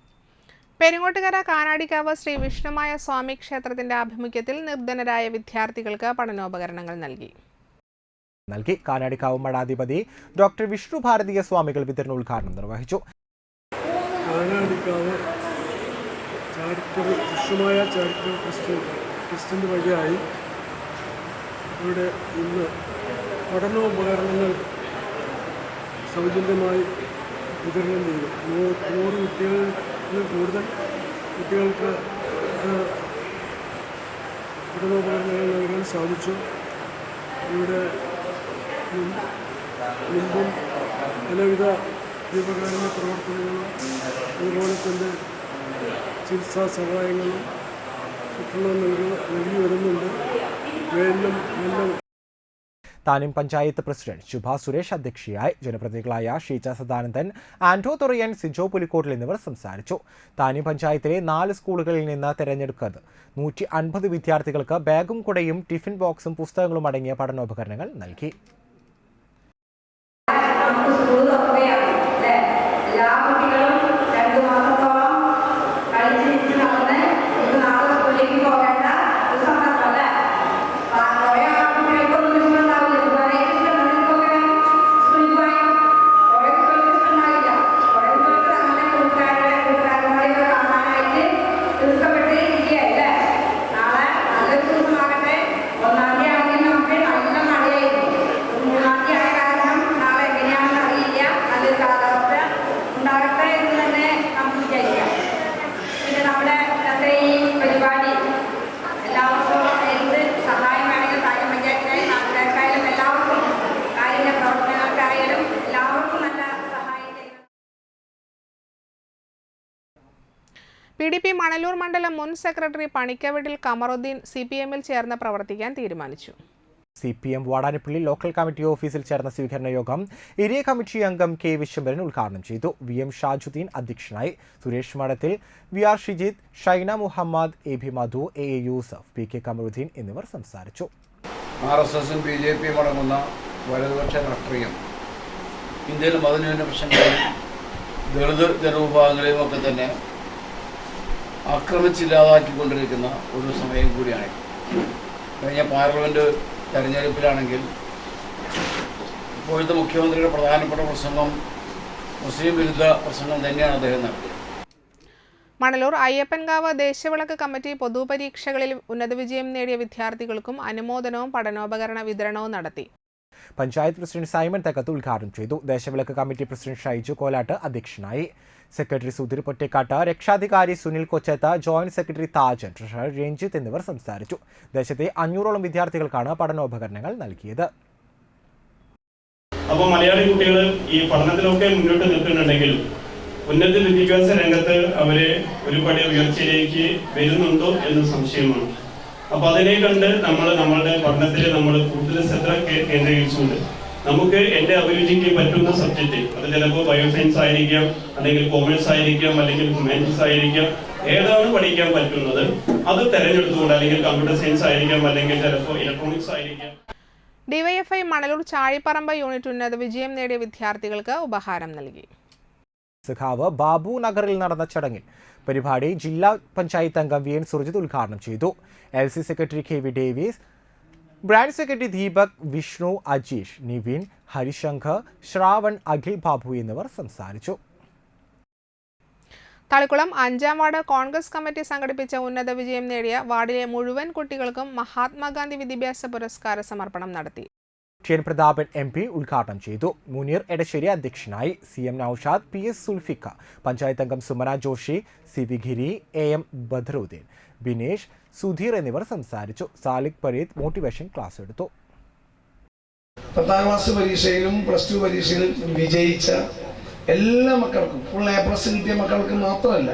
പെരിങ്ങോട്ടുകര കാനാടിക്കാവ് ശ്രീ വിഷ്ണുമായ സ്വാമി ക്ഷേത്രത്തിന്റെ ആഭിമുഖ്യത്തിൽ നിർധനരായ വിദ്യാർത്ഥികൾക്ക് പഠനോപകരണങ്ങൾ നൽകി.
കാനാടിക്കാവ് മഠാധിപതി ഡോക്ടർ വിഷ്ണു ഭാരതീയ സ്വാമികൾ വിതരണോദ്ഘാടനം നിർവഹിച്ചു.
കാനാടിക്കാവ് വിഷ്ണുമായ ചാരിറ്റബിൾ ട്രസ്റ്റിൻ്റെ വഴിയായി ഇവിടെ ഇന്ന് പഠനോപകരണങ്ങൾ സൗജന്യമായി വിതരണം ചെയ്തു. 100 കുട്ടികളിൽ കൂടുതൽ കുട്ടികൾക്ക് പഠനോപകരണങ്ങൾ നൽകാൻ സാധിച്ചു. ഇവിടെ മുമ്പും പലവിധ ദീപകാരുണ്യ പ്രവർത്തനങ്ങളും അതുപോലെ തന്നെ ചികിത്സാ സഹായങ്ങളും മറ്റുള്ളവ നൽകി വരുന്നുണ്ട്.
താനും പഞ്ചായത്ത് പ്രസിഡന്റ് ശുഭ സുരേഷ് അധ്യക്ഷയായി. ജനപ്രതിനിധികളായ ഷീജ സദാനന്ദൻ, ആന്റോ തൊറിയൻ, സിജോ പുലിക്കോട്ടിൽ എന്നിവർ സംസാരിച്ചു. താനും പഞ്ചായത്തിലെ 4 സ്കൂളുകളിൽ നിന്ന് തെരഞ്ഞെടുക്കുന്നത് 150 വിദ്യാർത്ഥികൾക്ക് ബാഗും കുടയും ടിഫിൻ ബോക്സും പുസ്തകങ്ങളും അടങ്ങിയ പഠനോപകരണങ്ങൾ നൽകി.
PDP മണലൂർ മണ്ഡലം മുൻ സെക്രട്ടറി പണിക്കവീട്ടിൽ കമറുദ്ദീൻ CPM-ൽ ചേർന്ന് പ്രവർത്തിക്കാൻ തീരുമാനിച്ചു.
CPM വാടാനപ്പള്ളി ലോക്കൽ കമ്മിറ്റി ഓഫീസിൽ ചേർന്ന സ്വീകരണ യോഗം ഏരിയ കമ്മിറ്റി അംഗം K. വിശ്വംഭരൻ ഉദ്ഘാടനം ചെയ്തു. VM ഷാജുദ്ദീൻ അധ്യക്ഷനായി. സുരേഷ് മഠത്തിൽ, VR ഷിജിത്ത്, ഷൈന മുഹമ്മദ്, AB മധു, AA യൂസഫ്, PK കമറുദ്ദീൻ എന്നിവർ സംസാരിച്ചു.
RSSും BJPയും അടങ്ങുന്ന വലതുപക്ഷ രാഷ്ട്രീയം ഇന്ത്യയിലെ മതന്യൂനപക്ഷങ്ങളെയും ദളിത് ജനവിഭാഗങ്ങളെയും ഒക്കെ തന്നെ ആക്രമിച്ചില്ലാതാക്കിക്കൊണ്ടിരിക്കുന്ന ഒരു സമയം കൂടിയാണ്. കഴിഞ്ഞ പാർലമെൻറ്റ് തെരഞ്ഞെടുപ്പിലാണെങ്കിൽ ഇപ്പോഴത്തെ മുഖ്യമന്ത്രിയുടെ പ്രധാനപ്പെട്ട പ്രസംഗം മുസ്ലിം വിരുദ്ധ പ്രസംഗം തന്നെയാണ് അദ്ദേഹം നടത്തിയത്.
മണലൂർ അയ്യപ്പൻകാവ് ദേശവിളക്ക് കമ്മിറ്റി പൊതുപരീക്ഷകളിൽ ഉന്നത വിജയം നേടിയ വിദ്യാർത്ഥികൾക്കും അനുമോദനവും പഠനോപകരണ വിതരണവും നടത്തി.
പഞ്ചായത്ത് പ്രസിഡന്റ് സൈമൺ തെക്കത്ത് ഉദ്ഘാടനം ചെയ്തു. ദേശവിളക്ക് കമ്മിറ്റി പ്രസിഡന്റ് ഷൈജു കോലാട്ട് അധ്യക്ഷനായി. സെക്രട്ടറി സുധീർ പൊറ്റേക്കാട്ട്, രക്ഷാധികാരി Sunil Kochath, joint secretary Thajan, treasurer Ranjith എന്നിവർ സംസാരിച്ചു. ദേശത്തെ 500ഓളം വിദ്യാർത്ഥികൾക്കാണ് പഠനോപകരണങ്ങൾ നൽകിയത്.
അപ്പോൾ മലയാളി കുട്ടികൾ ഈ പഠനത്തിലൊക്കെ മുന്നോട്ട് നിൽക്കുന്നുണ്ടെങ്കിലും ഉന്നത വിദ്യാഭ്യാസ രംഗത്ത് അവരെ ഒരുപടി ഉയർച്ചയിലേക്ക് വരുന്നുണ്ടോ എന്ന് സംശയമാണ്. അപ്പൊ അതിനെ കണ്ട് നമ്മളുടെ പഠനത്തിൽ നമ്മൾ കൂടുതൽ ശ്രദ്ധ കേന്ദ്രീകരിച്ചുകൊണ്ട് നമുക്ക് എൻ്റെ അഭിരുചിക്ക് പറ്റുന്ന സബ്ജക്റ്റ്, അത് ചിലപ്പോൾ ബയോസയൻസ് ആയിരിക്കാം, അല്ലെങ്കിൽ കോമേഴ്സ് ആയിരിക്കാം, അല്ലെങ്കിൽ ഹ്യൂമാനിറ്റീസ് ആയിരിക്കാം, ഏതാണ് പഠിക്കാൻ പറ്റുന്നത് അത് തെരഞ്ഞെടുത്തുകൊണ്ട്, അല്ലെങ്കിൽ കമ്പ്യൂട്ടർ സയൻസ് ആയിരിക്കാം, അല്ലെങ്കിൽ ചിലപ്പോൾ ഇലക്ട്രോണിക്സ് ആയിരിക്കാം.
DYFI മണലൂർ ചാഴിപ്പറമ്പ് യൂണിറ്റ് ഉന്നത വിജയം നേടിയ വിദ്യാർത്ഥികൾക്ക് ഉപഹാരം നൽകി.
സഖാവ് ബാബു നഗറിൽ നടന്ന ചടങ്ങിൽ പരിപാടി ജില്ലാ പഞ്ചായത്ത് അംഗം VN സുർജിത് ഉദ്ഘാടനം ചെയ്തു. LC secretary KV Davis, branch secretary Deepak, Vishnu, Ajeesh, Nivin, Harishankar, Shravan, Akhil Babu എന്നിവർ സംസാരിച്ചു. തളിക്കുളം 5ാം വാർഡ് കോൺഗ്രസ് കമ്മിറ്റി സംഘടിപ്പിച്ച ഉന്നത വിജയം നേടിയ വാർഡിലെ മുഴുവൻ കുട്ടികൾക്കും മഹാത്മാഗാന്ധി വിദ്യാഭ്യാസ പുരസ്കാര സമർപ്പണം നടത്തി. പ്രതാപൻ MP ഉദ്ഘാടനം ചെയ്തു. മുനീർ എടശ്ശേരി അധ്യക്ഷനായി. CM നൌഷാദ്, PS സുൽഫിക്ക, പഞ്ചായത്ത് അംഗം Sumana Joshi, CV Giri, AM Badaruddin, Binesh, Sudheer എന്നിവർ സംസാരിച്ചു. സാലിക് പരീദ് മോട്ടിവേഷൻ ക്ലാസ് എടുത്തു.
10ാം ക്ലാസ് പരീക്ഷയിലും +2 പരീക്ഷയിലും വിജയിച്ച എല്ലാ മക്കൾക്കും, ഫുൾ A+ കിട്ടിയ മക്കൾക്ക് മാത്രമല്ല,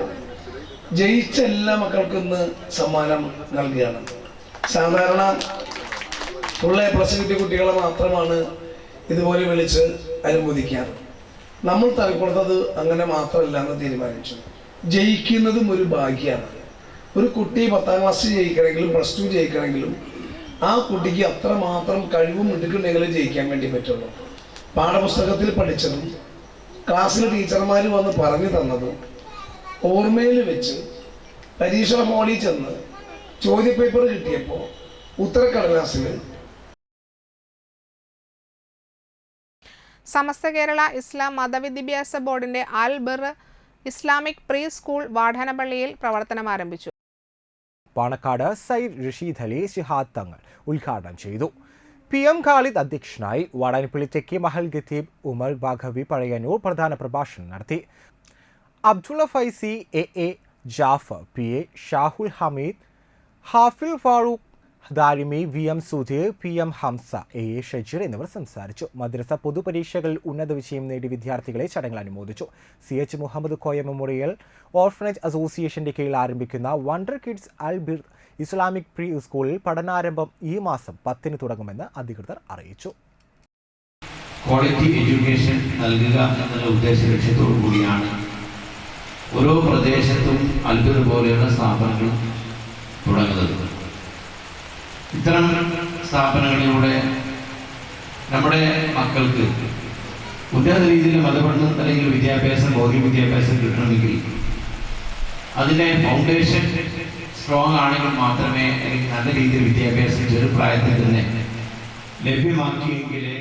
ജയിച്ച എല്ലാ മക്കൾക്കും ഇന്ന് സമ്മാനം നൽകുകയാണ്. സാധാരണ ഫുൾ A+ കിട്ടിയ കുട്ടികളെ മാത്രമാണ് ഇതുപോലെ വിളിച്ച് അനുമോദിക്കാറ്. നമ്മൾ തലക്കൊടുത്തത് അങ്ങനെ മാത്രമല്ല എന്ന് തീരുമാനിച്ചു. ജയിക്കുന്നതും ഒരു ഭാഗ്യമാണ്. ഒരു കുട്ടി 10ാം ക്ലാസ് ജയിക്കണമെങ്കിലും +2 ജയിക്കണമെങ്കിലും ആ കുട്ടിക്ക് അത്രമാത്രം കഴിവും മിടുക്കുണ്ടെങ്കിലും ജയിക്കാൻ വേണ്ടി പറ്റുള്ളൂ. പാഠപുസ്തകത്തിൽ പഠിച്ചതും ക്ലാസ്സിൽ ടീച്ചർമാർ വന്ന് പറഞ്ഞു തന്നതും ഓർമ്മയിൽ വെച്ച് പരീക്ഷ ഹാളിൽ ചെന്ന് ചോദ്യപേപ്പർ കിട്ടിയപ്പോൾ ഉത്തരക്കടലാസിൽ
സമസ്ത കേരള ഇസ്ലാം മതവിദ്യാഭ്യാസ ബോർഡിന്റെ അൽ ബിർ ഇസ്ലാമിക് പ്രീ സ്കൂൾ വാടാനപ്പള്ളിയിൽ പ്രവർത്തനം ആരംഭിച്ചു.
പാണക്കാട് സയ്യിദ് റഷീദ് അലി ശിഹാദ് തങ്ങൾ ഉദ്ഘാടനം ചെയ്തു. PM ഖാലിദ് അധ്യക്ഷനായി. വാടാനപ്പള്ളി തെക്കി മഹൽ ഖത്തീബ് ഉമർ ബാഘവി പഴയന്നൂർ പ്രധാന പ്രഭാഷണം നടത്തി. അബ്ദുള്ള ഫൈസി, AA ജാഫർ, PA ഷാഹുൽ ഹമീദ്, ഹാഫിൽ Farooq Darimi, VM Sudheer, PM Hamza, AA Shajeer എന്നിവർ സംസാരിച്ചു. മദ്രസ പൊതുപരീക്ഷകളിൽ ഉന്നത വിജയം നേടിയ വിദ്യാർത്ഥികളെ ചടങ്ങിൽ അനുമോദിച്ചു. CH Muhammad Koya memorial orphanage അസോസിയേഷന്റെ കീഴിൽ ആരംഭിക്കുന്ന wonder kids Al Birr Islamic പ്രീ സ്കൂളിൽ പഠനാരംഭം ഈ മാസം 10-ന് തുടങ്ങുമെന്ന് അധികൃതർ അറിയിച്ചു.
ക്വാളിറ്റി എഡ്യൂക്കേഷൻ നൽകുക എന്നുള്ള ഉദ്ദേശ ലക്ഷ്യത്തോടു കൂടിയാണ് ഓരോ പ്രദേശത്തും അത്ഭുത പോലെയുള്ള സ്ഥാപനങ്ങൾ തുടങ്ങുന്നത്. ഇത്തരം സ്ഥാപനങ്ങളിലൂടെ നമ്മുടെ മക്കൾക്ക് ഉന്നത രീതിയിൽ മതപഠനം അല്ലെങ്കിൽ വിദ്യാഭ്യാസം, ഭൗതിക വിദ്യാഭ്യാസം കിട്ടണമെങ്കിൽ അതിൻ്റെ ഫൗണ്ടേഷൻ സ്ട്രോങ് ആണെങ്കിൽ മാത്രമേ എനിക്ക് നല്ല രീതിയിൽ വിദ്യാഭ്യാസം ചെറുപ്രായത്തിൽ തന്നെ ലഭ്യമാക്കിയെങ്കിലേ.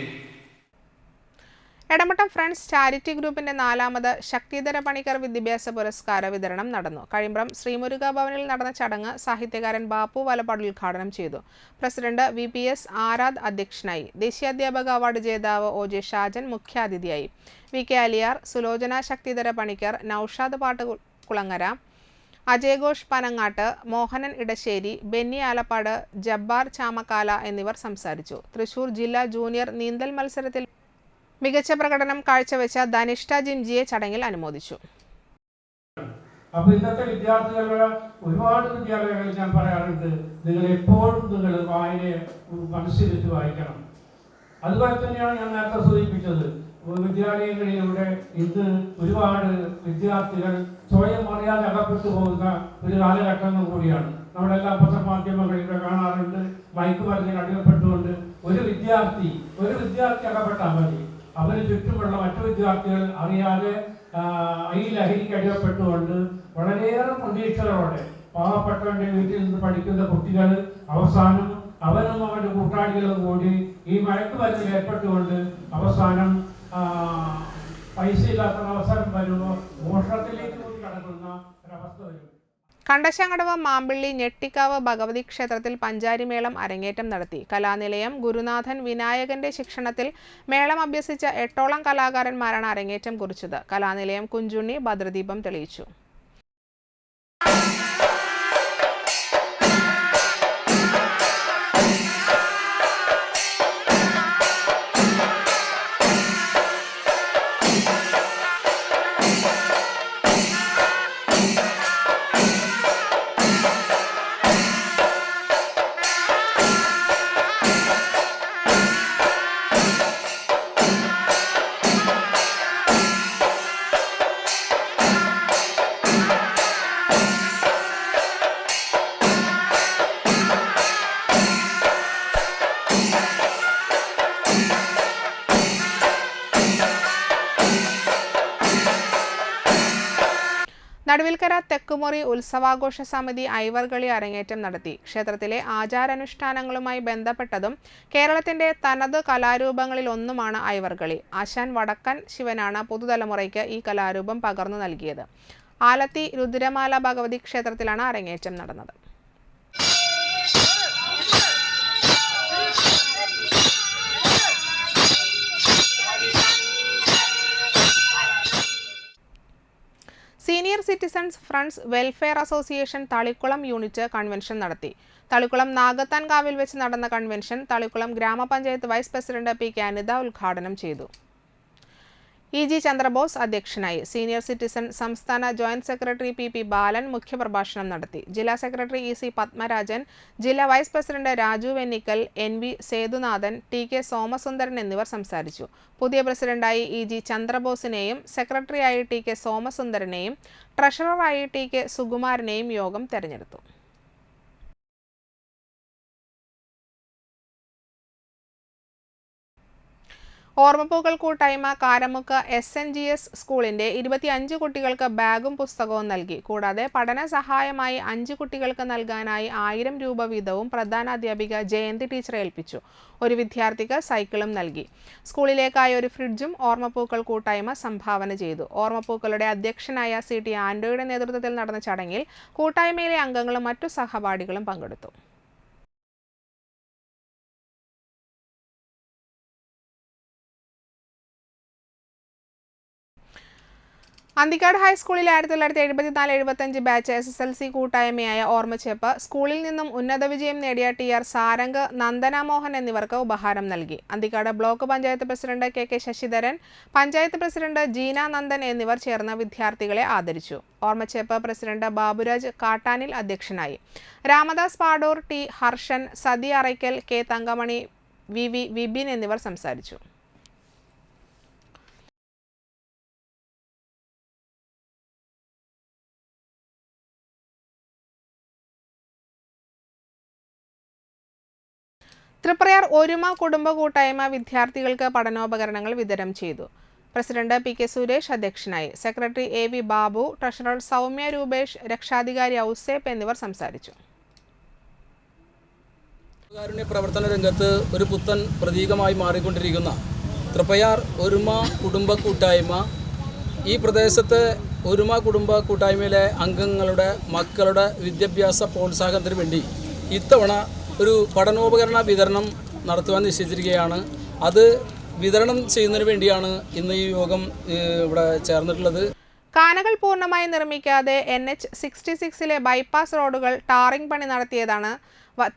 എടമട്ടം ഫ്രണ്ട്സ് ചാരിറ്റി ഗ്രൂപ്പിന്റെ 4ാമത് ശക്തിധര പണിക്കർ വിദ്യാഭ്യാസ പുരസ്കാര വിതരണം നടന്നു. കഴിമ്പ്രം ശ്രീമുരുക ഭവനിൽ നടന്ന ചടങ്ങ് സാഹിത്യകാരൻ ബാപ്പു വലപ്പാട് ഉദ്ഘാടനം ചെയ്തു. പ്രസിഡന്റ് VPS ആരാധ് അധ്യക്ഷനായി. ദേശീയാധ്യാപക അവാർഡ് ജേതാവ് OJ ഷാജൻ മുഖ്യാതിഥിയായി. VK അലിയാർ, സുലോചന ശക്തിധര പണിക്കർ, നൌഷാദ് പാട്ടുകുളങ്ങര, അജയഘോഷ് പനങ്ങാട്ട്, മോഹനൻ ഇടശ്ശേരി, ബെന്നി ആലപ്പാട്, ജബ്ബാർ ചാമക്കാല എന്നിവർ സംസാരിച്ചു. തൃശൂർ ജില്ലാ ജൂനിയർ നീന്തൽ മത്സരത്തിൽ മികച്ച പ്രകടനം കാഴ്ചവെച്ച ധനിഷ്ഠ ജിംജിയെ ചടങ്ങിൽ അനുമോദിച്ചു.
അപ്പോൾ ഇന്നത്തെ വിദ്യാർത്ഥികളുടെ ഒരുപാട് വിദ്യാലയങ്ങളിൽ ഞാൻ പറയാറുണ്ട്, നിങ്ങൾ എപ്പോഴും നിങ്ങൾ വായനയെ മനസ്സിൽ വെച്ച് വായിക്കണം. അതുപോലെ തന്നെയാണ് ഞാൻ നേരത്തെ സൂചിപ്പിച്ചത്, വിദ്യാലയങ്ങളിലൂടെ ഇന്ന് ഒരുപാട് വിദ്യാർത്ഥികൾ സ്വയം അറിയാതെ അകപ്പെട്ടു പോകുന്ന ഒരു കാലഘട്ടങ്ങൾ കൂടിയാണ്. നമ്മളെല്ലാ പത്രമാധ്യമങ്ങളിലൂടെ കാണാറുണ്ട്, മയക്കുമരുന്നിന് അടിമപ്പെട്ടുകൊണ്ട് ഒരു വിദ്യാർത്ഥി അകപ്പെട്ടാൽ മതി, അവന് ചുറ്റുമുള്ള മറ്റു വിദ്യാർത്ഥികൾ അറിയാതെ ഈ ലഹരിക്ക് അടിമപ്പെട്ടുകൊണ്ട് വളരെയേറെ പ്രതീക്ഷകളോടെ പാവപ്പെട്ടവന്റെ വീട്ടിൽ നിന്ന് പഠിക്കുന്ന കുട്ടികൾ അവസാനം അവനും അവന്റെ കൂട്ടാളികളും കൂടി ഈ മയക്കുമരുന്നിൽ ഏർപ്പെട്ടുകൊണ്ട് അവസാനം പൈസ ഇല്ലാത്ത അവസരം വരുമ്പോൾ മോഷണത്തിലേക്ക് കൂടി കടക്കുന്ന ഒരവസ്ഥ വരും.
കണ്ടശങ്കടവ് മാമ്പിള്ളി ഞെട്ടിക്കാവ് ഭഗവതി ക്ഷേത്രത്തിൽ പഞ്ചാരിമേളം അരങ്ങേറ്റം നടത്തി. കലാനിലയം ഗുരുനാഥൻ വിനായകന്റെ ശിക്ഷണത്തിൽ മേളം അഭ്യസിച്ച 8ഓളം കലാകാരന്മാരാണ് അരങ്ങേറ്റം കുറിച്ചത്. കലാനിലയം കുഞ്ചുണ്ണി ഭദ്രദീപം തെളിയിച്ചു. നടുവിൽക്കര തെക്കുമുറി ഉത്സവാഘോഷ സമിതി ഐവർകളി അരങ്ങേറ്റം നടത്തി. ക്ഷേത്രത്തിലെ ആചാരാനുഷ്ഠാനങ്ങളുമായി ബന്ധപ്പെട്ടതും കേരളത്തിന്റെ തനത് കലാരൂപങ്ങളിൽ ഒന്നുമാണ് ഐവർകളി. ആശാൻ വടക്കൻ ശിവനാണ് പുതുതലമുറയ്ക്ക് ഈ കലാരൂപം പകർന്നു നൽകിയത്. ആലത്തി രുദ്രമാല ഭഗവതി ക്ഷേത്രത്തിലാണ് അരങ്ങേറ്റം നടന്നത്. Senior citizens friends welfare association Thalikkulam unit convention നടത്തി. തളിക്കുളം നാഗത്താൻകാവിൽ വെച്ച് നടന്ന കൺവെൻഷൻ തളിക്കുളം ഗ്രാമപഞ്ചായത്ത് വൈസ് പ്രസിഡന്റ് PK അനിത ഉദ്ഘാടനം ചെയ്തു. EG ചന്ദ്രബോസ് അധ്യക്ഷനായി. സീനിയർ സിറ്റിസൺ സംസ്ഥാന ജോയിന്റ് സെക്രട്ടറി PP ബാലൻ മുഖ്യപ്രഭാഷണം നടത്തി. ജില്ലാ സെക്രട്ടറി EC പത്മരാജൻ, ജില്ലാ vice president Raju Vennikkal, NV Sethunathan, TK Somasundaran എന്നിവർ സംസാരിച്ചു. പുതിയ പ്രസിഡന്റായി EG ചന്ദ്രബോസിനെയും സെക്രട്ടറിയായി TK സോമസുന്ദരനെയും ട്രഷററായി TK സുകുമാരനെയും യോഗം തെരഞ്ഞെടുത്തു. ഓർമ്മപ്പൂക്കൾ കൂട്ടായ്മ കാരമുക്ക് SNGS സ്കൂളിന്റെ 25 കുട്ടികൾക്ക് ബാഗും പുസ്തകവും നൽകി. കൂടാതെ പഠന സഹായമായി 5 കുട്ടികൾക്ക് നൽകാനായി 1000 രൂപ വീതവും പ്രധാനാധ്യാപിക ജയന്തി ടീച്ചറെ ഏൽപ്പിച്ചു. ഒരു വിദ്യാർത്ഥിക്ക് സൈക്കിളും നൽകി. സ്കൂളിലേക്കായി ഒരു ഫ്രിഡ്ജും ഓർമ്മപ്പൂക്കൾ കൂട്ടായ്മ സംഭാവന ചെയ്തു. ഓർമ്മപ്പൂക്കളുടെ അധ്യക്ഷനായ CT ആൻഡോയുടെ നേതൃത്വത്തിൽ നടന്ന ചടങ്ങിൽ കൂട്ടായ്മയിലെ അംഗങ്ങളും മറ്റു സഹപാഠികളും പങ്കെടുത്തു. അന്തിക്കാട് ഹൈസ്കൂളിലെ 1974-75 ബാച്ച് SSLC കൂട്ടായ്മയായ ഓർമ്മച്ചേപ്പ് സ്കൂളിൽ നിന്നും ഉന്നത വിജയം നേടിയ TR സാരംഗ്, നന്ദന മോഹൻ എന്നിവർക്ക് ഉപഹാരം നൽകി. Anthikad block panchayat president KK Sasidharan, panchayat president Jeena Nandan എന്നിവർ ചേർന്ന് വിദ്യാർത്ഥികളെ ആദരിച്ചു. ഓർമ്മച്ചേപ്പ് പ്രസിഡന്റ് ബാബുരാജ് കാട്ടാനിൽ അധ്യക്ഷനായി. Ramadas Padur, T Harshan, sati Arakkal, K Thankamani, VV Vipin എന്നിവർ സംസാരിച്ചു. തൃപ്രയാർ ഒരുമ കുടുംബ കൂട്ടായ്മ വിദ്യാർത്ഥികൾക്ക് പഠനോപകരണങ്ങൾ വിതരണം ചെയ്തു. പ്രസിഡന്റ് PK സുരേഷ് അധ്യക്ഷനായി. Secretary AV Babu, treasurer Soumya Rupesh, രക്ഷാധികാരി ഔസേപ്പ് എന്നിവർ സംസാരിച്ചു.
പ്രവർത്തന രംഗത്ത് ഒരു പുത്തൻ പ്രതീകമായി മാറിക്കൊണ്ടിരിക്കുന്ന തൃപ്രയാർ ഒരുമ കുടുംബ കൂട്ടായ്മ ഈ പ്രദേശത്തെ ഒരുമ കുടുംബ കൂട്ടായ്മയിലെ അംഗങ്ങളുടെ മക്കളുടെ വിദ്യാഭ്യാസ പ്രോത്സാഹനത്തിന് വേണ്ടി ഇത്തവണ ഒരു പഠനോപകരണ വിതരണം നടത്തുവാൻ നിശ്ചയിച്ചിരിക്കുകയാണ്. അത് വിതരണം ചെയ്യുന്നതിന് വേണ്ടിയാണ് ഇന്ന് ഈ യോഗം ഇവിടെ ചേർന്നിട്ടുള്ളത്.
കാനകൾ പൂർണ്ണമായി നിർമ്മിക്കാതെ NH66 ബൈപ്പാസ് റോഡുകൾ ടാറിംഗ് പണി നടത്തിയതാണ്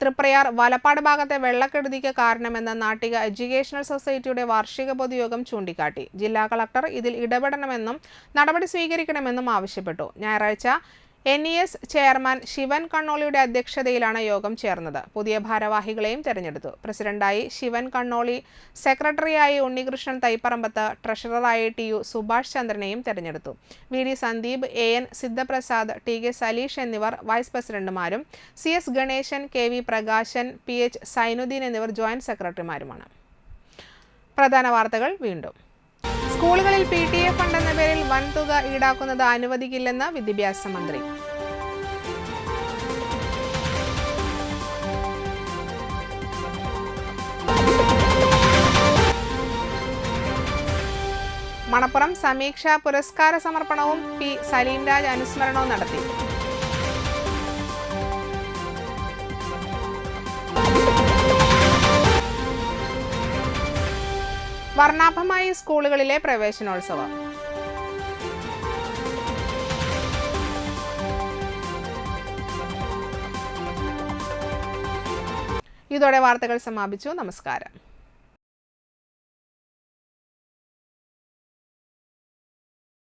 തൃപ്രയാർ വലപ്പാട് ഭാഗത്തെ വെള്ളക്കെടുതിക്ക് കാരണമെന്ന് നാട്ടിക എഡ്യൂക്കേഷണൽ സൊസൈറ്റിയുടെ വാർഷിക പൊതുയോഗം ചൂണ്ടിക്കാട്ടി. ജില്ലാ കളക്ടർ ഇതിൽ ഇടപെടണമെന്നും നടപടി സ്വീകരിക്കണമെന്നും ആവശ്യപ്പെട്ടു. ഞായറാഴ്ച NES ചെയർമാൻ ശിവൻ കണ്ണോളിയുടെ അധ്യക്ഷതയിലാണ് യോഗം ചേർന്നത്. പുതിയ ഭാരവാഹികളെയും തെരഞ്ഞെടുത്തു. പ്രസിഡന്റായി ശിവൻ കണ്ണോളി, സെക്രട്ടറിയായി ഉണ്ണികൃഷ്ണൻ തൈപ്പറമ്പത്ത്, ട്രഷററായി TU സുഭാഷ് ചന്ദ്രനെയും തെരഞ്ഞെടുത്തു. VD Sandeep, AN Sidhaprasad, TK Saleesh എന്നിവർ വൈസ് പ്രസിഡന്റുമാരും CS Ganesan, KV Prakashan, PH Sainuddin എന്നിവർ ജോയിന്റ് സെക്രട്ടറിമാരുമാണ്. പ്രധാന വാർത്തകൾ വീണ്ടും. സ്കൂളുകളിൽ PTA ഫണ്ട് എന്ന പേരിൽ വൻതുക ഈടാക്കുന്നത് അനുവദിക്കില്ലെന്ന് വിദ്യാഭ്യാസ മന്ത്രി. മണപ്പുറം സമീക്ഷ പുരസ്കാര സമർപ്പണവും P സലീംരാജ് അനുസ്മരണവും നടത്തി. വർണ്ണാഭമായി സ്കൂളുകളിലെ പ്രവേശനോത്സവം. ഇതോടെ വാർത്തകൾ സമാപിച്ചു. നമസ്കാരം.